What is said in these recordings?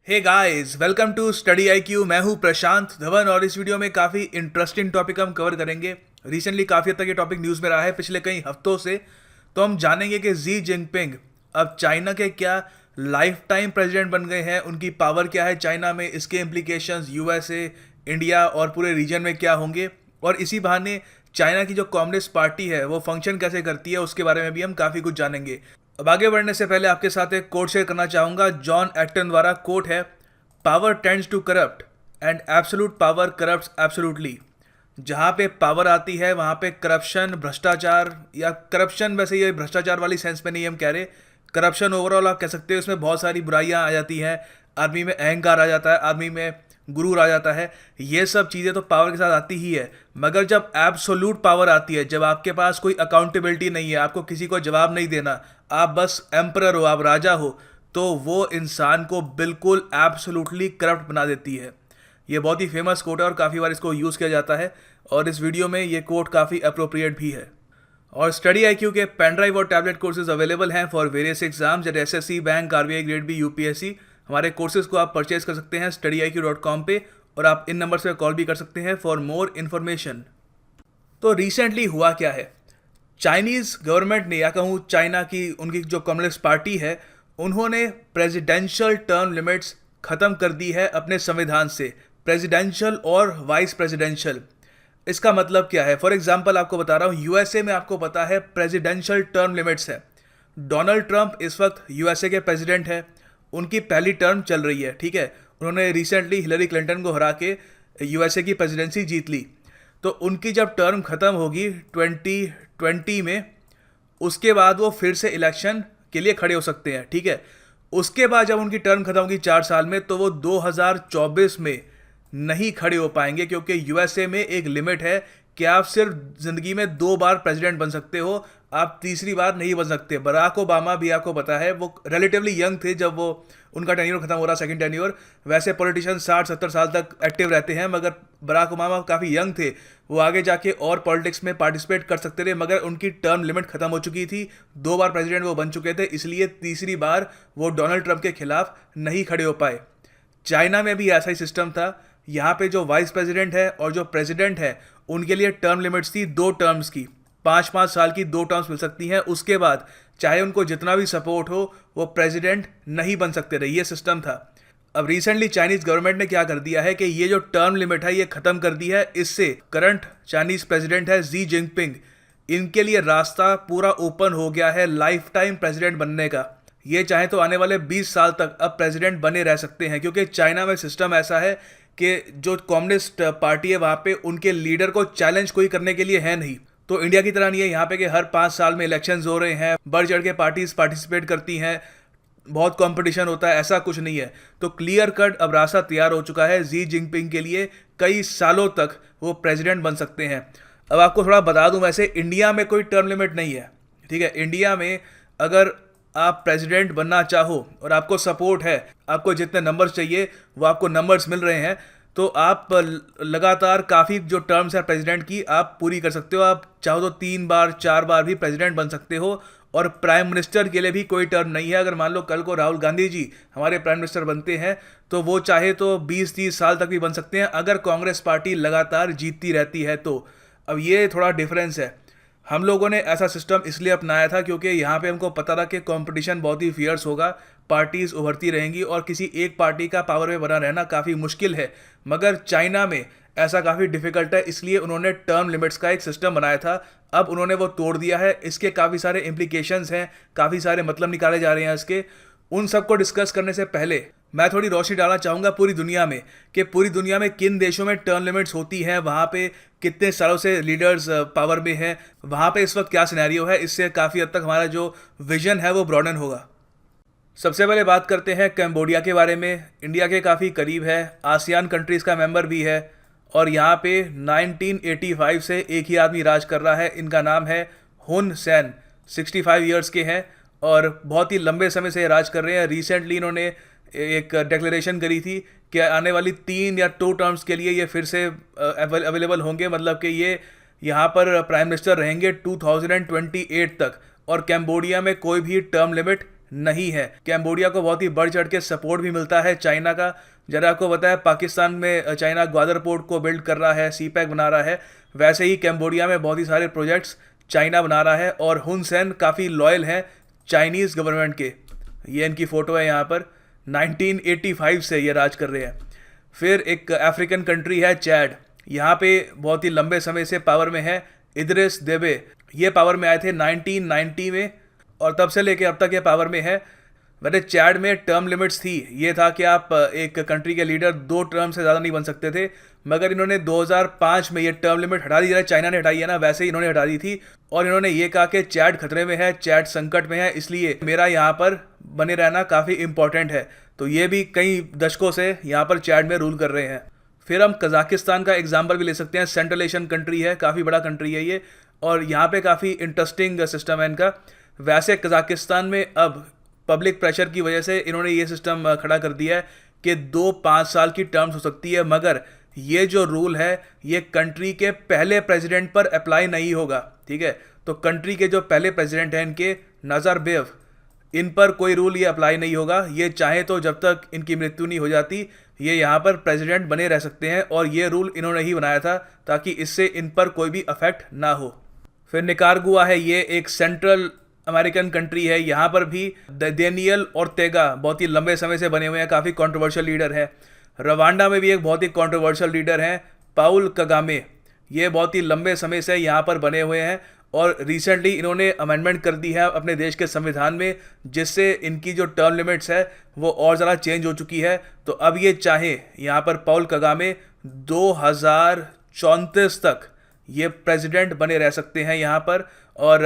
Hey guys, welcome to Study I Q. मैं हूं प्रशांत धवन और इस वीडियो में काफ़ी इंटरेस्टिंग टॉपिक हम कवर करेंगे। रिसेंटली काफ़ी हद तक ये टॉपिक न्यूज़ में रहा है पिछले कई हफ्तों से। तो हम जानेंगे कि जी जिनपिंग अब चाइना के क्या लाइफ टाइम प्रेसिडेंट बन गए हैं, उनकी पावर क्या है चाइना में, इसके इम्प्लीकेशंस यूएसए, इंडिया और पूरे रीजन में क्या होंगे, और इसी बहाने चाइना की जो कम्युनिस्ट पार्टी है वो फंक्शन कैसे करती है उसके बारे में भी हम काफ़ी कुछ जानेंगे। अब आगे बढ़ने से पहले आपके साथ एक कोट शेयर करना चाहूंगा। जॉन एक्टन द्वारा कोट है, power tends to corrupt and absolute power corrupts absolutely. जहाँ पे पावर आती है वहाँ पे करप्शन, भ्रष्टाचार, या करप्शन वैसे ये भ्रष्टाचार वाली सेंस में नहीं हम कह रहे, करप्शन ओवरऑल आप कह सकते हो। इसमें बहुत सारी बुराइयाँ आ जाती हैं, आदमी में अहंकार आ जाता है, आदमी में गुरूर आ जाता है। ये सब चीज़ें तो पावर के साथ आती ही है, मगर जब एब्सोल्यूट पावर आती है, जब आपके पास कोई अकाउंटेबिलिटी नहीं है, आपको किसी को जवाब नहीं देना, आप बस एम्परर हो, आप राजा हो, तो वो इंसान को बिल्कुल एब्सोल्युटली करप्ट बना देती है। ये बहुत ही फेमस कोट है और काफ़ी बार इसको यूज़ किया जाता है, और इस वीडियो में ये कोट काफ़ी अप्रोप्रिएट भी है। और स्टडी आई क्यू के पेन ड्राइव और टैबलेट कोर्सेज अवेलेबल हैं फॉर वेरियस एग्जाम्स जैसे SSC, bank, RBI, grade B, UPSC. हमारे कोर्सेज को आप परचेज कर सकते हैं studyIQ.com पे, और आप इन नंबर से कॉल भी कर सकते हैं फॉर मोर इन्फॉर्मेशन। तो रिसेंटली हुआ क्या है, चाइनीज़ गवर्नमेंट ने, या कहूँ चाइना की उनकी जो कम्युनिस्ट पार्टी है, उन्होंने प्रेसिडेंशियल टर्म लिमिट्स ख़त्म कर दी है अपने संविधान से। प्रेसिडेंशियल और वाइस प्रेसिडेंशियल, इसका मतलब क्या है? फॉर एग्जांपल आपको बता रहा हूँ, यूएसए में आपको पता है प्रेसिडेंशियल टर्म लिमिट्स है। डोनाल्ड ट्रंप इस वक्त यूएसए के प्रेसिडेंट है, उनकी पहली टर्म चल रही है, ठीक है। उन्होंने रिसेंटली हिलरी क्लिंटन को हरा के यूएसए की प्रेसिडेंसी जीत ली। तो उनकी जब टर्म ख़त्म होगी 2020 में, उसके बाद वो फिर से इलेक्शन के लिए खड़े हो सकते हैं, ठीक है। उसके बाद जब उनकी टर्म खत्म होगी 4 साल में, तो वो 2024 में नहीं खड़े हो पाएंगे, क्योंकि यूएसए में एक लिमिट है कि आप सिर्फ ज़िंदगी में 2 बार प्रेसिडेंट बन सकते हो, आप तीसरी बार नहीं बन सकते। बराक ओबामा भी आपको पता है, वो रिलेटिवली यंग थे जब वो उनका टेन्योर खत्म हो रहा, सेकंड टेन्योर। वैसे पॉलिटिशियन 60-70 साल तक एक्टिव रहते हैं, मगर बराक ओबामा काफ़ी यंग थे, वो आगे जाके और पॉलिटिक्स में पार्टिसिपेट कर सकते थे, मगर उनकी टर्म लिमिट खत्म हो चुकी थी। 2 बार प्रेसिडेंट वो बन चुके थे, इसलिए तीसरी बार वो डोनाल्ड ट्रंप के खिलाफ नहीं खड़े हो पाए। चाइना में भी ऐसा ही सिस्टम था। यहाँ पे जो वाइस प्रेसिडेंट है और जो प्रेसिडेंट है, उनके लिए टर्म लिमिट्स थी 2 टर्म्स की, 5-5 साल की 2 टर्म्स मिल सकती हैं। उसके बाद चाहे उनको जितना भी सपोर्ट हो, वो प्रेसिडेंट नहीं बन सकते रहे, ये सिस्टम था। अब रिसेंटली चाइनीज गवर्नमेंट ने क्या कर दिया है कि ये जो टर्म लिमिट है ये खत्म कर दी है। इससे करंट चाइनीज प्रेसिडेंट है जी जिनपिंग, इनके लिए रास्ता पूरा ओपन हो गया है लाइफ टाइम प्रेसिडेंट बनने का। ये चाहे तो आने वाले 20 साल तक अब प्रेसिडेंट बने रह सकते हैं, क्योंकि चाइना में सिस्टम ऐसा है कि जो कम्युनिस्ट पार्टी है वहाँ पे उनके लीडर को चैलेंज कोई करने के लिए है नहीं। तो इंडिया की तरह नहीं है यहाँ पे कि हर 5 साल में इलेक्शंस हो रहे हैं, बढ़ चढ़ के पार्टीज पार्टिसिपेट करती हैं, बहुत कंपटीशन होता है, ऐसा कुछ नहीं है। तो क्लियर कट अब रास्ता तैयार हो चुका है जी जिनपिंग के लिए, कई सालों तक वो प्रेसिडेंट बन सकते हैं। अब आपको थोड़ा बता दूं, वैसे इंडिया में कोई टर्म लिमिट नहीं है, ठीक है। इंडिया में अगर आप प्रेसिडेंट बनना चाहो और आपको सपोर्ट है, आपको जितने नंबर्स चाहिए वो आपको नंबर्स मिल रहे हैं, तो आप लगातार काफ़ी जो टर्म्स है प्रेसिडेंट की आप पूरी कर सकते हो। आप चाहो तो 3 बार 4 बार भी प्रेसिडेंट बन सकते हो। और प्राइम मिनिस्टर के लिए भी कोई टर्म नहीं है। अगर मान लो कल को राहुल गांधी जी हमारे प्राइम मिनिस्टर बनते हैं, तो वो चाहे तो 20-30 साल तक भी बन सकते हैं, अगर कांग्रेस पार्टी लगातार जीतती रहती है तो। अब ये थोड़ा डिफरेंस है। हम लोगों ने ऐसा सिस्टम इसलिए अपनाया था क्योंकि यहाँ पे हमको पता था कि कंपटीशन बहुत ही फियर्स होगा, पार्टीज उभरती रहेंगी और किसी एक पार्टी का पावर में बना रहना काफ़ी मुश्किल है। मगर चाइना में ऐसा काफ़ी डिफिकल्ट है, इसलिए उन्होंने टर्म लिमिट्स का एक सिस्टम बनाया था। अब उन्होंने वो तोड़ दिया है। इसके काफ़ी सारे इम्प्लीकेशंस हैं, काफ़ी सारे मतलब निकाले जा रहे हैं इसके। उन सबको डिस्कस करने से पहले मैं थोड़ी रोशनी डालना चाहूँगा पूरी दुनिया में, कि पूरी दुनिया में किन देशों में टर्म लिमिट्स होती हैं, वहाँ पे कितने सालों से लीडर्स पावर में हैं, वहाँ पे इस वक्त क्या सिनेरियो है। इससे काफ़ी हद तक हमारा जो विजन है वो ब्रॉडन होगा। सबसे पहले बात करते हैं कैम्बोडिया के बारे में। इंडिया के काफ़ी करीब है, आसियान कंट्रीज़ का मेंबर भी है, और यहाँ पे 1985 से एक ही आदमी राज कर रहा है। इनका नाम है हुन सेन, 65 ईयर्स के हैं और बहुत ही लंबे समय से राज कर रहे हैं। रिसेंटली इन्होंने एक डिक्लेरेशन करी थी कि आने वाली 3 या 2 टर्म्स के लिए ये फिर से अवेलेबल होंगे, मतलब कि ये यहाँ पर प्राइम मिनिस्टर रहेंगे 2028 तक, और कैम्बोडिया में कोई भी टर्म लिमिट नहीं है। कैम्बोडिया को बहुत ही बढ़ चढ़ के सपोर्ट भी मिलता है चाइना का। जरा आपको बताया पाकिस्तान में चाइना ग्वादर पोर्ट को बिल्ड कर रहा है, सी पैक बना रहा है, वैसे ही कैम्बोडिया में बहुत ही सारे प्रोजेक्ट्स चाइना बना रहा है। और हुन सेन काफ़ी लॉयल हैं चाइनीज़ गवर्नमेंट के। ये इनकी फ़ोटो है यहाँ पर, 1985 से ये राज कर रहे हैं। फिर एक अफ्रीकन कंट्री है चैड, यहाँ पे बहुत ही लंबे समय से पावर में है इदरिस देबे। ये पावर में आए थे 1990 में और तब से लेके अब तक ये पावर में है। वैसे चैड में टर्म लिमिट्स थी, ये था कि आप एक कंट्री के लीडर 2 टर्म से ज़्यादा नहीं बन सकते थे, मगर इन्होंने 2005 में ये टर्म लिमिट हटा दी। जरा चाइना ने हटाई है ना, वैसे ही इन्होंने हटा दी थी। और इन्होंने ये कहा कि चैड खतरे में है, चैड संकट में है, इसलिए मेरा यहाँ पर बने रहना काफ़ी इंपॉर्टेंट है। तो ये भी कई दशकों से यहाँ पर चैड में रूल कर रहे हैं। फिर हम कजाकिस्तान का एग्जाम्पल भी ले सकते हैं। सेंट्रल एशियन कंट्री है, काफ़ी बड़ा कंट्री है ये, और यहाँ पे काफ़ी इंटरेस्टिंग सिस्टम है इनका। वैसे कजाकिस्तान में अब पब्लिक प्रेशर की वजह से इन्होंने ये सिस्टम खड़ा कर दिया है कि 2-5 साल की टर्म्स हो सकती है, मगर ये जो रूल है ये कंट्री के पहले प्रेसिडेंट पर अप्लाई नहीं होगा। ठीक है, तो कंट्री के जो पहले प्रेसिडेंट हैं इनके नज़रबेव, इन पर कोई रूल ये अप्लाई नहीं होगा। ये चाहे तो जब तक इनकी मृत्यु नहीं हो जाती ये यहाँ पर प्रेसिडेंट बने रह सकते हैं, और ये रूल इन्होंने ही बनाया था ताकि इससे इन पर कोई भी अफेक्ट ना हो। फिर निकारागुआ है, ये एक सेंट्रल अमेरिकन कंट्री है। यहाँ पर भी डेनियल ओर्टेगा बहुत ही लंबे समय से बने हुए हैं, काफ़ी कंट्रोवर्शियल लीडर है। रवांडा में भी एक बहुत ही कंट्रोवर्शियल लीडर हैं पाउल कगामे, ये बहुत ही लंबे समय से यहाँ पर बने हुए हैं, और रिसेंटली इन्होंने अमेंडमेंट कर दी है अपने देश के संविधान में, जिससे इनकी जो टर्म लिमिट्स है वो और ज़्यादा चेंज हो चुकी है। तो अब ये चाहे यहाँ पर पाउल कगामे 2034 तक ये प्रेसिडेंट बने रह सकते हैं यहाँ पर। और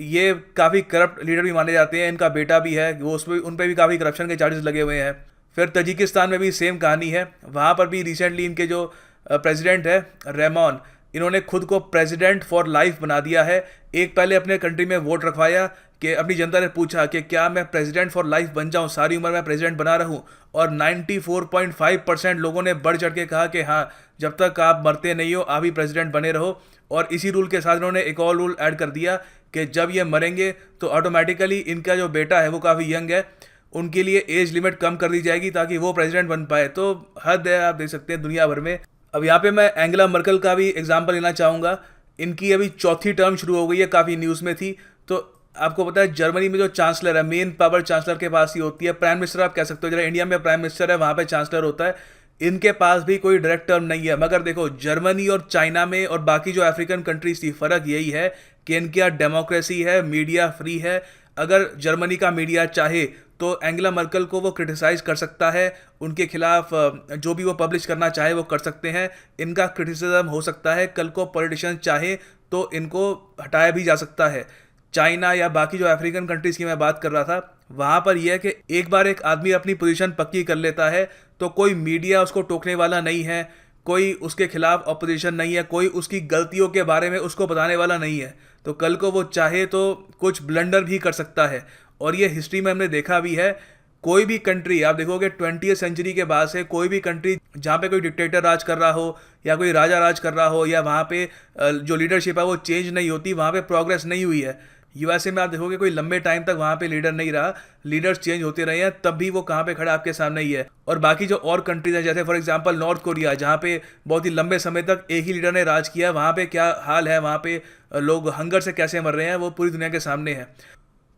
ये काफ़ी करप्ट लीडर भी माने जाते हैं। इनका बेटा भी है, वो उन पर भी काफ़ी करप्शन के चार्जेस लगे हुए हैं। फिर तजिकिस्तान में भी सेम कहानी है, वहाँ पर भी रिसेंटली इनके जो प्रेसिडेंट है रेमॉन, इन्होंने खुद को प्रेसिडेंट फॉर लाइफ बना दिया है। एक पहले अपने कंट्री में वोट रखवाया कि अपनी जनता ने पूछा कि क्या मैं प्रेसिडेंट फॉर लाइफ बन जाऊं, सारी उम्र मैं प्रेसिडेंट बना रहूं, और 94.5% लोगों ने बढ़ चढ़ के कहा कि हाँ, जब तक आप मरते नहीं हो आप ही प्रेसिडेंट बने रहो। और इसी रूल के साथ इन्होंने एक और रूल ऐड कर दिया कि जब ये मरेंगे तो ऑटोमेटिकली इनका जो बेटा है वो काफ़ी यंग है, उनके लिए एज लिमिट कम कर दी जाएगी ताकि वो प्रेसिडेंट बन पाए। तो हद है, आप देख सकते हैं दुनिया भर में। अब यहाँ पे मैं एंगेला मर्केल का भी एग्जांपल लेना चाहूँगा। इनकी अभी 4थी टर्म शुरू हो गई है, काफ़ी न्यूज़ में थी। तो आपको पता है जर्मनी में जो चांसलर है, मेन पावर चांसलर के पास ही होती है, प्राइम मिनिस्टर आप कह सकते हो। जरा इंडिया में प्राइम मिनिस्टर है, वहाँ पे चांसलर होता है, इनके पास भी कोई डायरेक्ट टर्म नहीं है। मगर देखो जर्मनी और चाइना में और बाकी जो अफ्रीकन कंट्रीज थी, फ़र्क यही है कि इनके यहाँ डेमोक्रेसी है, मीडिया फ्री है। अगर जर्मनी का मीडिया चाहे तो एंगेला मर्केल को वो क्रिटिसाइज़ कर सकता है, उनके खिलाफ जो भी वो पब्लिश करना चाहे वो कर सकते हैं, इनका क्रिटिसिज्म हो सकता है। कल को पॉलिटिशियन चाहे तो इनको हटाया भी जा सकता है। चाइना या बाकी जो अफ्रीकन कंट्रीज़ की मैं बात कर रहा था, वहाँ पर यह है कि एक बार एक आदमी अपनी पोजीशन पक्की कर लेता है तो कोई मीडिया उसको टोकने वाला नहीं है, कोई उसके खिलाफ अपोजिशन नहीं है, कोई उसकी गलतियों के बारे में उसको बताने वाला नहीं है। तो कल को वो चाहे तो कुछ ब्लंडर भी कर सकता है, और ये हिस्ट्री में हमने देखा भी है। कोई भी कंट्री आप देखोगे 20वीं सेंचुरी के बाद से, कोई भी कंट्री जहाँ पे कोई डिक्टेटर राज कर रहा हो या कोई राजा राज कर रहा हो या वहाँ पे जो लीडरशिप है वो चेंज नहीं होती, वहाँ पे प्रोग्रेस नहीं हुई है। यूएसए में आप देखोगे कोई लंबे टाइम तक वहाँ पे लीडर नहीं रहा, लीडर्स चेंज होते रहे हैं, तब भी वो कहाँ पे खड़ा आपके सामने ही है। और बाकी जो और कंट्रीज हैं, जैसे फॉर एग्जांपल नॉर्थ कोरिया, जहाँ पे बहुत ही लंबे समय तक एक ही लीडर ने राज किया, वहाँ पे क्या हाल है, वहाँ पे लोग हंगर से कैसे मर रहे हैं, वो पूरी दुनिया के सामने है।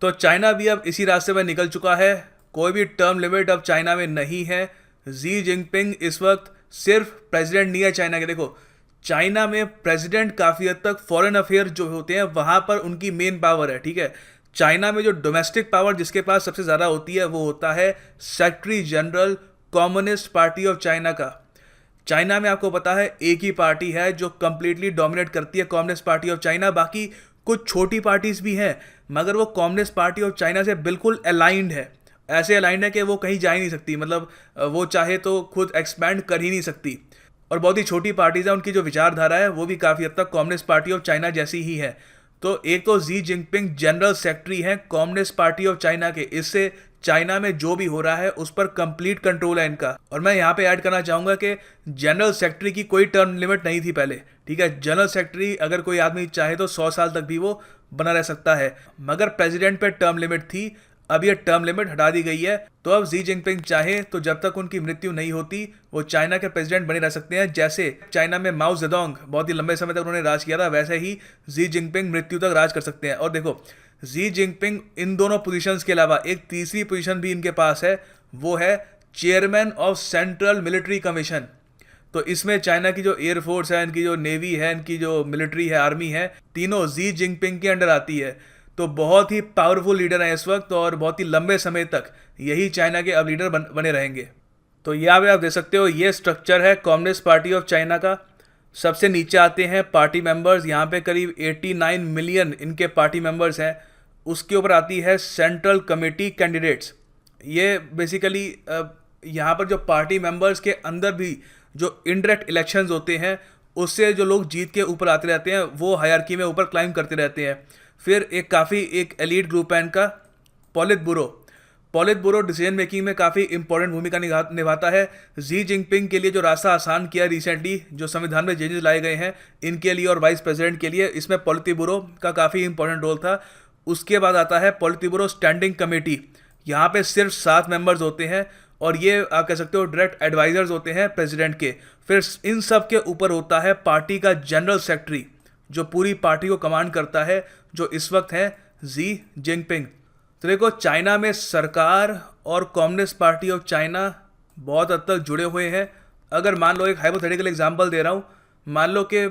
तो चाइना भी अब इसी रास्ते पर निकल चुका है, कोई भी टर्म लिमिट अब चाइना में नहीं है। जी जिनपिंग इस वक्त सिर्फ प्रेसिडेंट नहीं है चाइना के। देखो चाइना में प्रेसिडेंट काफ़ी हद तक फॉरेन अफेयर जो होते हैं वहाँ पर उनकी मेन पावर है, ठीक है। चाइना में जो डोमेस्टिक पावर जिसके पास सबसे ज़्यादा होती है वो होता है secretary general communist party of China का। चाइना में आपको पता है एक ही पार्टी है जो कंप्लीटली डोमिनेट करती है, कम्युनिस्ट पार्टी ऑफ चाइना। बाकी कुछ छोटी पार्टीज भी हैं, मगर वो कम्युनिस्ट पार्टी ऑफ चाइना से बिल्कुल अलाइंड है। ऐसे अलाइंड है कि वो कहीं जा ही नहीं सकती, मतलब वो चाहे तो खुद एक्सपैंड कर ही नहीं सकती। और बहुत ही छोटी पार्टीज है, उनकी जो विचारधारा है वो भी काफ़ी हद तक कम्युनिस्ट पार्टी ऑफ चाइना जैसी ही है। तो एक तो जी जिनपिंग जनरल सेक्रेटरी हैं कम्युनिस्ट पार्टी ऑफ चाइना के, इससे चाइना में जो भी हो रहा है उस पर कंप्लीट कंट्रोल है इनका। और मैं यहाँ पे ऐड करना चाहूँगा कि जनरल सेक्रेटरी की कोई टर्म लिमिट नहीं थी पहले, ठीक है। जनरल सेक्रेटरी अगर कोई आदमी चाहे तो 100 साल तक भी वो बना रह सकता है, मगर प्रेसिडेंट पे टर्म लिमिट थी। अब ये टर्म लिमिट हटा दी गई है। तो अब जी जिनपिंग चाहे तो जब तक उनकी मृत्यु नहीं होती वो चाइना के प्रेसिडेंट बने रह सकते हैं। जैसे चाइना में माओ जेडोंग बहुत ही लंबे समय तक उन्होंने राज किया था, वैसे ही जी जिनपिंग मृत्यु तक राज कर सकते हैं। और देखो जी जिनपिंग इन दोनों पोजीशंस के अलावा एक तीसरी पोजीशन भी इनके पास है, वो है chairman of central military commission. तो इसमें चाइना की जो एयरफोर्स है, इनकी जो नेवी है, इनकी जो मिलिट्री है, आर्मी है, तीनों जी जिनपिंग के अंडर आती है। तो बहुत ही पावरफुल लीडर हैं इस वक्त और बहुत ही लंबे समय तक यही चाइना के अब लीडर बने रहेंगे। तो यहाँ पे आप देख सकते हो ये स्ट्रक्चर है कम्युनिस्ट पार्टी ऑफ चाइना का। सबसे नीचे आते हैं पार्टी मेंबर्स, यहाँ पे करीब 89 मिलियन इनके पार्टी मेंबर्स हैं। उसके ऊपर आती है सेंट्रल कमेटी कैंडिडेट्स। ये बेसिकली यहाँ पर जो पार्टी मेंबर्स के अंदर भी जो इनडायरेक्ट इलेक्शंस होते हैं उससे जो लोग जीत के ऊपर आते रहते हैं वो हायरार्की में ऊपर क्लाइम करते रहते हैं। फिर एक एलीट ग्रुप है इनका पॉलिट ब्यूरो डिसीजन मेकिंग में काफ़ी इंपॉर्टेंट भूमिका निभाता है। जी जिनपिंग के लिए जो रास्ता आसान किया रिसेंटली, जो संविधान में चेंजेस लाए गए हैं इनके लिए और वाइस प्रेसिडेंट के लिए, इसमें पॉलिट ब्यूरो का काफ़ी इंपॉर्टेंट रोल था। उसके बाद आता है पॉलिट ब्यूरो स्टैंडिंग कमेटी। यहाँ पे सिर्फ 7 मेंबर्स होते हैं और ये आप कह सकते हो डायरेक्ट एडवाइजर्स होते हैं प्रेसिडेंट के। फिर इन सब के ऊपर होता है पार्टी का जनरल सेक्रेटरी जो पूरी पार्टी को कमांड करता है, जो इस वक्त है जी जिनपिंग। तो देखो चाइना में सरकार और कम्युनिस्ट पार्टी ऑफ चाइना बहुत हद तक जुड़े हुए हैं। अगर मान लो एक हाइपोथेटिकल एग्जांपल दे रहा हूँ, मान लो कि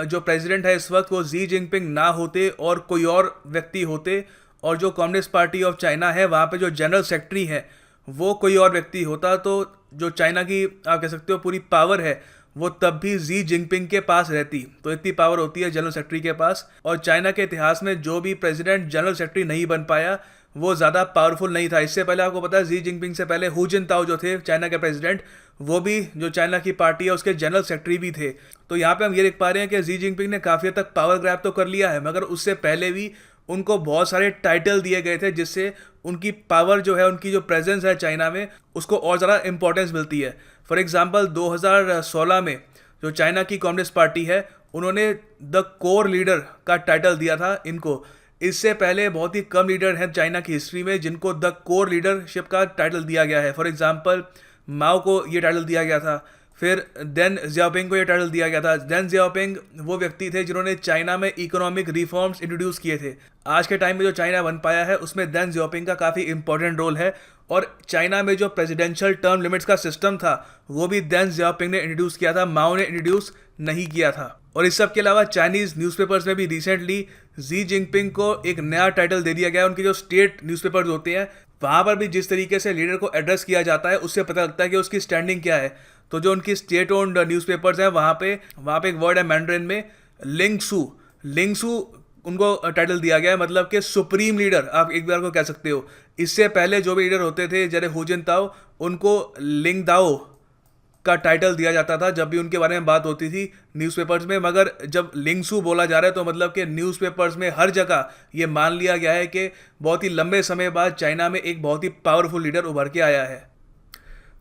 जो प्रेसिडेंट है इस वक्त वो जी जिनपिंग ना होते और कोई और व्यक्ति होते, और जो कम्युनिस्ट पार्टी ऑफ चाइना है वहाँ पे जो जनरल सेक्रेटरी है वो कोई और व्यक्ति होता, तो जो चाइना की आप कह सकते हो पूरी पावर है वो तब भी जी जिनपिंग के पास रहती। तो इतनी पावर होती है जनरल सेक्रेटरी के पास। और चाइना के इतिहास में जो भी प्रेसिडेंट जनरल सेक्रेटरी नहीं बन पाया वो ज़्यादा पावरफुल नहीं था। इससे पहले आपको पता है जी जिनपिंग से पहले हु जिनताओ जो थे चाइना के प्रेसिडेंट, वो भी जो चाइना की पार्टी है उसके जनरल सेक्रेटरी भी थे। तो यहाँ पे हम ये देख पा रहे हैं कि जी जिनपिंग ने काफ़ी हद तक पावर ग्रैब तो कर लिया है, मगर उससे पहले भी उनको बहुत सारे टाइटल दिए गए थे जिससे उनकी पावर जो है, उनकी जो प्रेजेंस है चाइना में, उसको और ज़्यादा इंपॉर्टेंस मिलती है। फॉर एग्जांपल 2016 में जो चाइना की कम्युनिस्ट पार्टी है उन्होंने द कोर लीडर का टाइटल दिया था इनको। इससे पहले बहुत ही कम लीडर हैं चाइना की हिस्ट्री में जिनको द कोर लीडरशिप का टाइटल दिया गया है। फॉर एग्जांपल माओ को ये टाइटल दिया गया था, फिर देन जियाओपिंग को ये टाइटल दिया गया था। देन जियाओपिंग वो व्यक्ति थे जिन्होंने चाइना में इकोनॉमिक रिफॉर्म्स इंट्रोड्यूस किए थे। आज के टाइम में जो चाइना बन पाया है उसमें देन जियाओपिंग का काफ़ी इंपॉर्टेंट रोल है। और चाइना में जो प्रेसिडेंशियल टर्म लिमिट्स का सिस्टम था वो भी देन जियाओपिंग ने इंट्रोड्यूस किया था, माओ ने इंट्रोड्यूस नहीं किया था। और इस सब के अलावा चाइनीज़ न्यूज़पेपर्स में भी रिसेंटली जी जिनपिंग को एक नया टाइटल दे दिया गया। उनके जो स्टेट न्यूज़पेपर्स होते हैं वहाँ पर भी जिस तरीके से लीडर को एड्रेस किया जाता है उससे पता लगता है कि उसकी स्टैंडिंग क्या है। तो जो उनकी स्टेट ओन्ड न्यूज़पेपर्स हैं वहाँ पे एक वर्ड है मैंड्रिन में लिंगसू उनको टाइटल दिया गया है, मतलब कि सुप्रीम लीडर आप एक बार को कह सकते हो। इससे पहले जो भी लीडर होते थे जैसे हु जिनताओ, उनको लिंगदाओ का टाइटल दिया जाता था जब भी उनके बारे में बात होती थी न्यूज़पेपर्स में। मगर जब लिंगसू बोला जा रहा है तो मतलब कि न्यूज़पेपर्स में हर जगह ये मान लिया गया है कि बहुत ही लंबे समय बाद चाइना में एक बहुत ही पावरफुल लीडर उभर के आया है।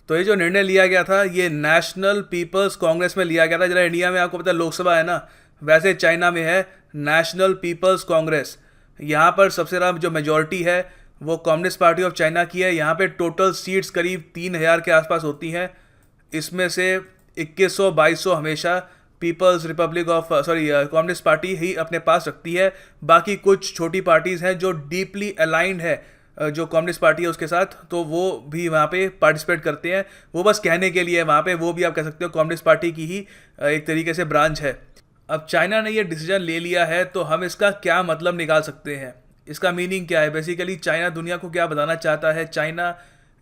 तो ये जो निर्णय लिया गया था ये नेशनल पीपल्स कांग्रेस में लिया गया था। जरा इंडिया में आपको पता है लोकसभा है ना, वैसे चाइना में है नेशनल पीपल्स कांग्रेस। यहाँ पर सबसे ज़्यादा जो मेजॉरिटी है वो कम्युनिस्ट पार्टी ऑफ चाइना की है। यहाँ पे टोटल सीट्स करीब 3000 के आसपास होती हैं। इसमें से 2100-2200 हमेशा people's republic of communist party ही अपने पास रखती है। बाकी कुछ छोटी पार्टीज़ हैं जो डीपली अलाइंड है जो कम्युनिस्ट पार्टी है उसके साथ, तो वो भी वहाँ पे पार्टिसिपेट करते हैं। वो बस कहने के लिए वहाँ पे, वो भी आप कह सकते हो कम्युनिस्ट पार्टी की ही एक तरीके से ब्रांच है। अब चाइना ने ये डिसीजन ले लिया है तो हम इसका क्या मतलब निकाल सकते हैं, इसका मीनिंग क्या है। बेसिकली चाइना दुनिया को क्या बताना चाहता है, चाइना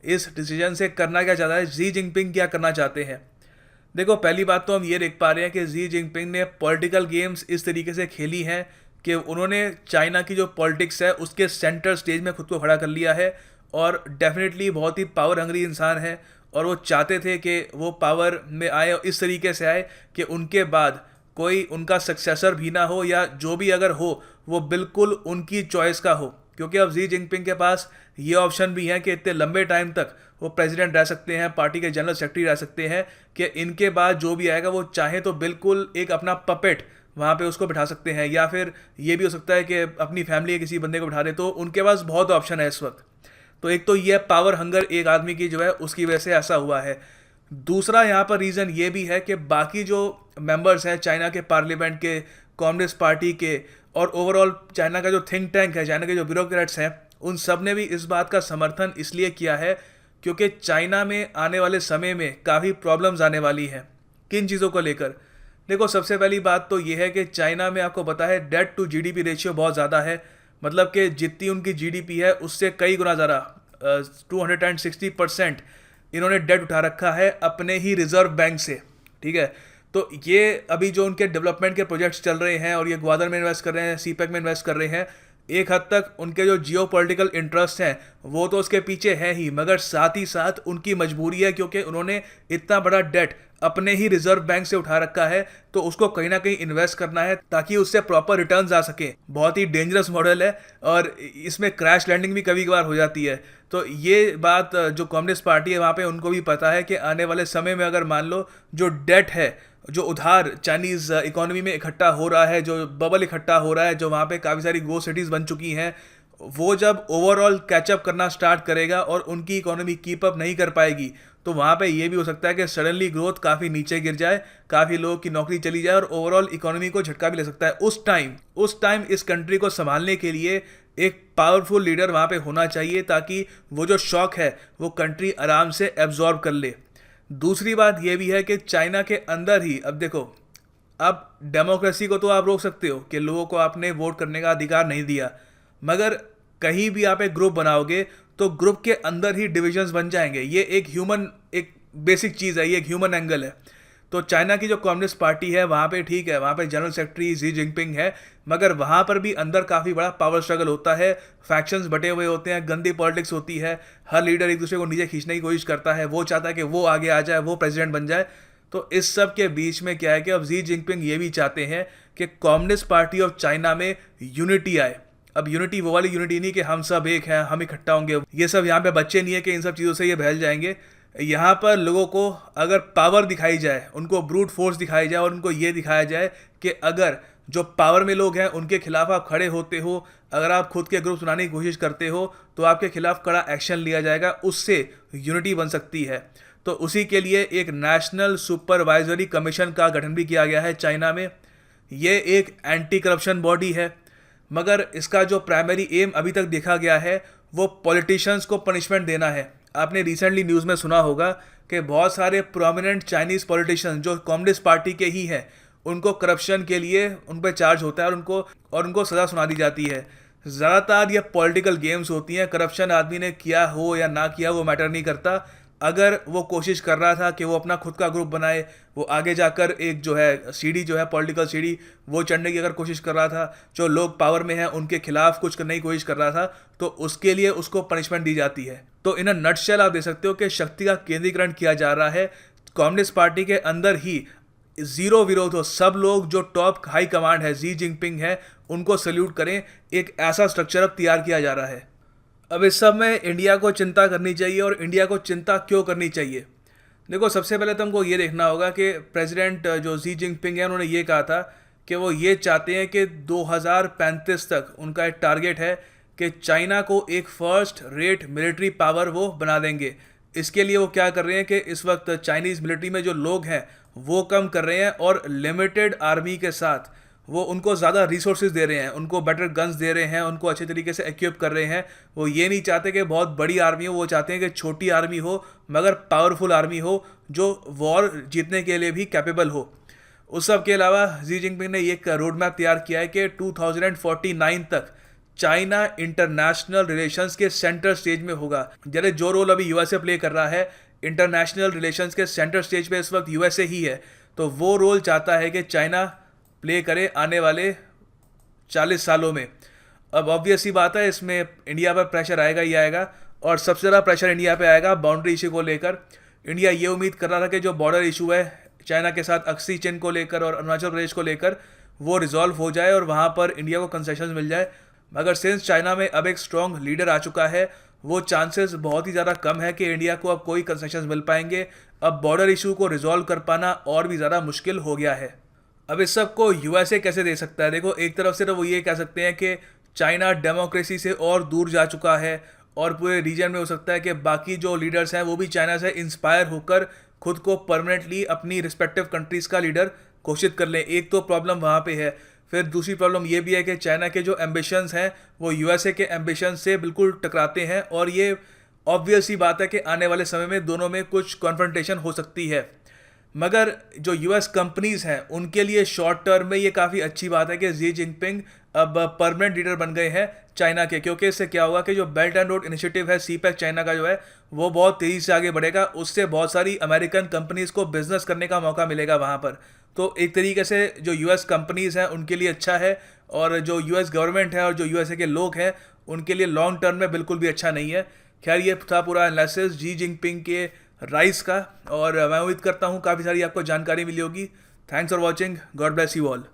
इस डिसीजन से करना क्या चाहता है, जी जिनपिंग क्या करना चाहते हैं। देखो पहली बात तो हम ये देख पा रहे हैं कि जी जिनपिंग ने पॉलिटिकल गेम्स इस तरीके से खेली हैं कि उन्होंने चाइना की जो पॉलिटिक्स है उसके सेंटर स्टेज में खुद को खड़ा कर लिया है। और डेफिनेटली बहुत ही पावर हंग्री इंसान है और वो चाहते थे कि वो पावर में आए और इस तरीके से आए कि उनके बाद कोई उनका सक्सेसर भी ना हो, या जो भी अगर हो वो बिल्कुल उनकी चॉइस का हो। क्योंकि अब जी जिनपिंग के पास ये ऑप्शन भी है कि इतने लंबे टाइम तक वो प्रेसिडेंट रह सकते हैं, पार्टी के जनरल सेक्रेटरी रह सकते हैं, कि इनके बाद जो भी आएगा वो चाहे तो बिल्कुल एक अपना पपेट वहाँ पे उसको बिठा सकते हैं, या फिर ये भी हो सकता है कि अपनी फैमिली के किसी बंदे को बिठा दे। तो उनके पास बहुत ऑप्शन है इस वक्त। तो एक तो ये पावर हंगर एक आदमी की जो है उसकी वजह से ऐसा हुआ है। दूसरा यहाँ पर रीज़न ये भी है कि बाकी जो मेंबर्स हैं चाइना के पार्लियामेंट के, कम्युनिस्ट पार्टी के, और ओवरऑल चाइना का जो थिंक टैंक है, चाइना के जो ब्यूरोक्रेट्स हैं, उन सब ने भी इस बात का समर्थन इसलिए किया है क्योंकि चाइना में आने वाले समय में काफ़ी प्रॉब्लम्स आने वाली हैं। किन चीज़ों को लेकर? देखो, सबसे पहली बात तो ये है कि चाइना में आपको पता है डेट टू जीडीपी रेशियो बहुत ज़्यादा है। मतलब कि जितनी उनकी जीडीपी है उससे कई गुना ज़्यादा 260% इन्होंने डेट उठा रखा है अपने ही रिजर्व बैंक से। ठीक है, तो ये अभी जो उनके डेवलपमेंट के प्रोजेक्ट्स चल रहे हैं और ये ग्वादर में इन्वेस्ट कर रहे हैं, सीपेक में इन्वेस्ट कर रहे हैं, एक हद तक उनके जो जियो पॉलिटिकल इंटरेस्ट हैं वो तो उसके पीछे है ही, मगर साथ ही साथ उनकी मजबूरी है क्योंकि उन्होंने इतना बड़ा डेट अपने ही रिजर्व बैंक से उठा रखा है, तो उसको कहीं ना कहीं इन्वेस्ट करना है ताकि उससे प्रॉपर रिटर्न्स आ सके। बहुत ही डेंजरस मॉडल है और इसमें क्रैश लैंडिंग भी कभी कभार हो जाती है। तो ये बात जो कम्युनिस्ट पार्टी है वहाँ पे उनको भी पता है कि आने वाले समय में अगर मान लो जो डेट है, जो उधार चाइनीज़ इकोनॉमी में इकट्ठा हो रहा है, जो बबल इकट्ठा हो रहा है, जो वहाँ पे काफ़ी सारी गो सिटीज़ बन चुकी हैं, वो जब ओवरऑल कैचअप करना स्टार्ट करेगा और उनकी इकोनॉमी कीप अप नहीं कर पाएगी, तो वहाँ पे ये भी हो सकता है कि सडनली ग्रोथ काफ़ी नीचे गिर जाए, काफ़ी लोगों की नौकरी चली जाए और ओवरऑल इकोनॉमी को झटका भी लग सकता है। उस टाइम इस कंट्री को संभालने के लिए एक पावरफुल लीडर वहाँ पे होना चाहिए ताकि वो जो शॉक है वो कंट्री आराम से एब्जॉर्ब कर ले। दूसरी बात यह भी है कि चाइना के अंदर ही, अब देखो, अब डेमोक्रेसी को तो आप रोक सकते हो कि लोगों को आपने वोट करने का अधिकार नहीं दिया, मगर कहीं भी आप एक ग्रुप बनाओगे तो ग्रुप के अंदर ही डिविजन्स बन जाएंगे। ये एक बेसिक चीज़ है, ये एक ह्यूमन एंगल है। तो चाइना की जो कम्युनिस्ट पार्टी है वहाँ पे ठीक है, वहाँ पे जनरल सेक्रेटरी जी जिनपिंग है, मगर वहाँ पर भी अंदर काफ़ी बड़ा पावर स्ट्रगल होता है, फैक्शंस बटे हुए होते हैं, गंदी पॉलिटिक्स होती है, हर लीडर एक दूसरे को नीचे खींचने की कोशिश करता है, वो चाहता है कि वो आगे आ जाए, वो प्रेसिडेंट बन जाए। तो इस सब के बीच में क्या है कि अब जी जिनपिंग ये भी चाहते हैं कि कम्युनिस्ट पार्टी ऑफ चाइना में यूनिटी आए। अब यूनिटी वो वाली यूनिटी नहीं कि हम सब एक हैं, हम इकट्ठा होंगे, ये सब यहाँ पे बच्चे नहीं है कि इन सब चीज़ों से ये बहल जाएंगे। यहाँ पर लोगों को अगर पावर दिखाई जाए, उनको ब्रूट फोर्स दिखाई जाए और उनको ये दिखाया जाए कि अगर जो पावर में लोग हैं उनके खिलाफ आप खड़े होते हो, अगर आप खुद के ग्रुप बनाने की कोशिश करते हो तो आपके खिलाफ कड़ा एक्शन लिया जाएगा, उससे यूनिटी बन सकती है। तो उसी के लिए एक नेशनल सुपरवाइजरी कमीशन का गठन भी किया गया है चाइना में। ये एक एंटी करप्शन बॉडी है, मगर इसका जो प्राइमरी एम अभी तक देखा गया है वो पॉलिटिशियंस को पनिशमेंट देना है। आपने रिसेंटली न्यूज़ में सुना होगा कि बहुत सारे प्रोमिनेंट चाइनीज़ पॉलिटिशियंस जो कम्युनिस्ट पार्टी के ही हैं, उनको करप्शन के लिए उन पर चार्ज होता है और उनको सज़ा सुना दी जाती है। ज़्यादातर ये पॉलिटिकल गेम्स होती हैं। करप्शन आदमी ने किया हो या ना किया वो मैटर नहीं करता। अगर वो कोशिश कर रहा था कि वो अपना खुद का ग्रुप बनाए, वो आगे जाकर एक जो है सीढ़ी जो है पॉलिटिकल सीढ़ी वो चढ़ने की अगर कोशिश कर रहा था, जो लोग पावर में हैं उनके खिलाफ कुछ करने की कोशिश कर रहा था, तो उसके लिए उसको पनिशमेंट दी जाती है। तो इन अ नटशेल आप देख सकते हो कि शक्ति का केंद्रीकरण किया जा रहा है कम्युनिस्ट पार्टी के अंदर ही। जीरो विरोध हो, सब लोग जो टॉप हाई कमांड है, जी जिनपिंग है, उनको सल्यूट करें। एक ऐसा स्ट्रक्चर अब तैयार किया जा रहा है। अब इस सब में इंडिया को चिंता करनी चाहिए, और इंडिया को चिंता क्यों करनी चाहिए? देखो, सबसे पहले तो हमको ये देखना होगा कि प्रेसिडेंट जो जी जिनपिंग है उन्होंने ये कहा था कि वो ये चाहते हैं कि 2035 तक उनका एक टारगेट है कि चाइना को एक फर्स्ट रेट मिलिट्री पावर वो बना देंगे। इसके लिए वो क्या कर रहे हैं कि इस वक्त चाइनीज़ मिलिट्री में जो लोग हैं वो कम कर रहे हैं और लिमिटेड आर्मी के साथ वो उनको ज़्यादा रिसोर्सेज दे रहे हैं, उनको बेटर गन्स दे रहे हैं, उनको अच्छे तरीके से इक्विप कर रहे हैं। वो ये नहीं चाहते कि बहुत बड़ी आर्मी हो, वो चाहते हैं कि छोटी आर्मी हो मगर पावरफुल आर्मी हो जो वॉर जीतने के लिए भी कैपेबल हो। उस सब के अलावा जी जिनपिंग ने एक रोड मैप तैयार किया है कि 2049 तक चाइना इंटरनेशनल रिलेशंस के सेंटर स्टेज में होगा। जैसे जो रोल अभी यूएसए प्ले कर रहा है इंटरनेशनल रिलेशंस के सेंटर स्टेज पे इस वक्त यूएसए ही है, तो वो रोल चाहता है कि चाइना प्ले करे आने वाले 40 सालों में। अब ऑब्वियस ही बात है, इसमें इंडिया पर प्रेशर आएगा ही आएगा, और सबसे ज़्यादा प्रेशर इंडिया पे आएगा बाउंड्री इशू को लेकर। इंडिया ये उम्मीद कर रहा था कि जो बॉर्डर इशू है चाइना के साथ अक्सी चिन को लेकर और अरुणाचल प्रदेश को लेकर वो रिजॉल्व हो जाए और वहाँ पर इंडिया को कंसेशन मिल जाए, मगर सिंस चाइना में अब एक स्ट्रॉन्ग लीडर आ चुका है, वो चांसेस बहुत ही ज़्यादा कम है कि इंडिया को अब कोई कंसेशन मिल पाएंगे। अब बॉर्डर इशू को रिजॉल्व कर पाना और भी ज़्यादा मुश्किल हो गया है। अब इस सब को यूएसए कैसे दे सकता है? देखो, एक तरफ से तो वो ये कह सकते हैं कि चाइना डेमोक्रेसी से और दूर जा चुका है और पूरे रीजन में हो सकता है कि बाकी जो लीडर्स हैं वो भी चाइना से इंस्पायर होकर खुद को परमानेंटली अपनी रिस्पेक्टिव कंट्रीज़ का लीडर घोषित कर लें। एक तो प्रॉब्लम वहाँ पे है। फिर दूसरी प्रॉब्लम ये भी है कि चाइना के जो एम्बिशंस हैं वो यूएसए के एम्बिशन से बिल्कुल टकराते हैं, और ये ऑब्वियस ही बात है कि आने वाले समय में दोनों में कुछ कॉन्फ्रंटेशन हो सकती है। मगर जो यूएस कंपनीज हैं उनके लिए शॉर्ट टर्म में ये काफ़ी अच्छी बात है कि जी जिनपिंग अब परमानेंट लीडर बन गए हैं चाइना के, क्योंकि इससे क्या होगा कि जो बेल्ट एंड रोड इनिशिएटिव है सीपैक चाइना का जो है वो बहुत तेज़ी से आगे बढ़ेगा। उससे बहुत सारी अमेरिकन कंपनीज को बिजनेस करने का मौका मिलेगा वहाँ पर। तो एक तरीके से जो यूएस कंपनीज हैं उनके लिए अच्छा है, और जो यूएस गवर्नमेंट है और जो यूएसए के लोग हैं उनके लिए लॉन्ग टर्म में बिल्कुल भी अच्छा नहीं है। खैर, ये था पूरा एनालिसिस जी जिनपिंग के राइस का, और मैं उम्मीद करता हूँ काफ़ी सारी आपको जानकारी मिली होगी। Thanks for watching, God bless you all.